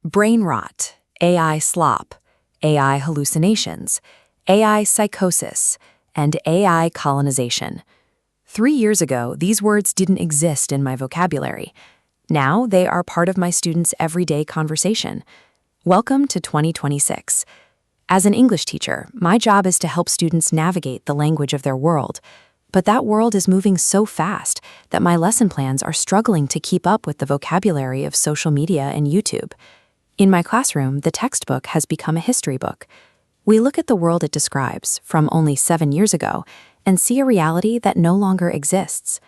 brain rot, AI slop, AI hallucinations, AI psychosis, and AI colonization. 3 years ago, these words didn't exist in my vocabulary. Now they are part of my students' everyday conversation. Welcome to 2026. As an English teacher, my job is to help students navigate the language of their world. But that world is moving so fast that my lesson plans are struggling to keep up with the vocabulary of social media and YouTube. In my classroom, the textbook has become a history book. We look at the world it describes from only 7 years ago and see a reality that no longer exists.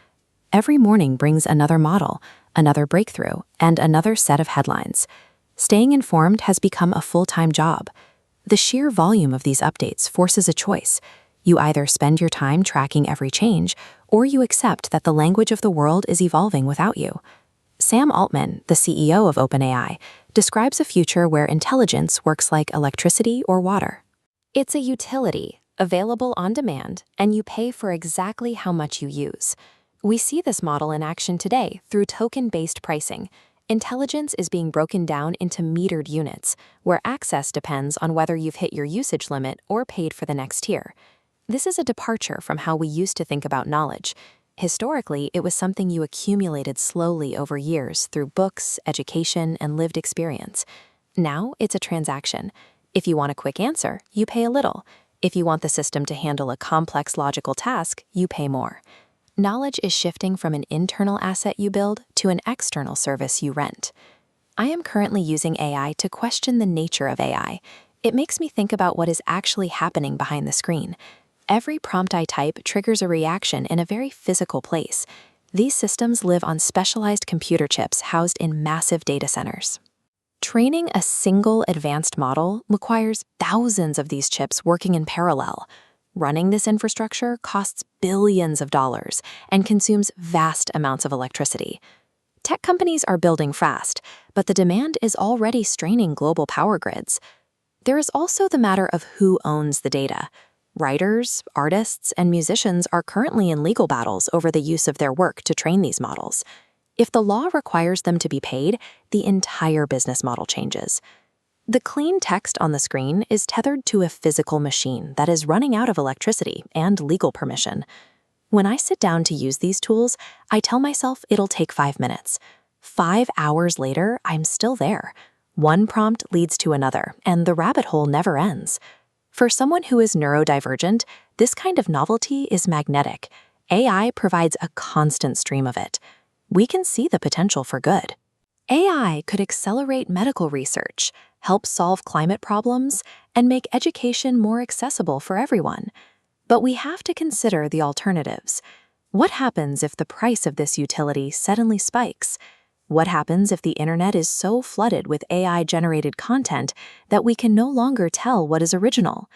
Every morning brings another model, another breakthrough, and another set of headlines. Staying informed has become a full-time job. The sheer volume of these updates forces a choice. You either spend your time tracking every change, or you accept that the language of the world is evolving without you. Sam Altman, the CEO of OpenAI, describes a future where intelligence works like electricity or water. It's a utility, available on demand, and you pay for exactly how much you use. We see this model in action today through token-based pricing. Intelligence is being broken down into metered units, where access depends on whether you've hit your usage limit or paid for the next tier. This is a departure from how we used to think about knowledge. Historically, it was something you accumulated slowly over years through books, education, and lived experience. Now, it's a transaction. If you want a quick answer, you pay a little. If you want the system to handle a complex logical task, you pay more. Knowledge is shifting from an internal asset you build to an external service you rent. I am currently using AI to question the nature of AI. It makes me think about what is actually happening behind the screen. Every prompt I type triggers a reaction in a very physical place. These systems live on specialized computer chips housed in massive data centers. Training a single advanced model requires thousands of these chips working in parallel. Running this infrastructure costs billions of dollars and consumes vast amounts of electricity. Tech companies are building fast, but the demand is already straining global power grids. There is also the matter of who owns the data. Writers, artists, and musicians are currently in legal battles over the use of their work to train these models. If the law requires them to be paid, the entire business model changes. The clean text on the screen is tethered to a physical machine that is running out of electricity and legal permission. When I sit down to use these tools, I tell myself it'll take 5 minutes. 5 hours later, I'm still there. One prompt leads to another, and the rabbit hole never ends. For someone who is neurodivergent, this kind of novelty is magnetic. AI provides a constant stream of it. We can see the potential for good. AI could accelerate medical research, help solve climate problems, and make education more accessible for everyone. But we have to consider the alternatives. What happens if the price of this utility suddenly spikes? What happens if the internet is so flooded with AI-generated content that we can no longer tell what is original?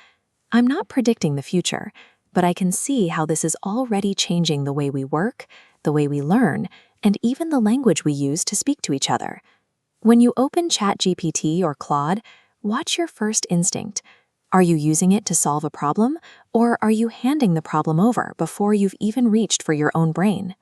I'm not predicting the future, but I can see how this is already changing the way we work, the way we learn, and even the language we use to speak to each other. When you open ChatGPT or Claude, watch your first instinct. Are you using it to solve a problem, or are you handing the problem over before you've even reached for your own brain?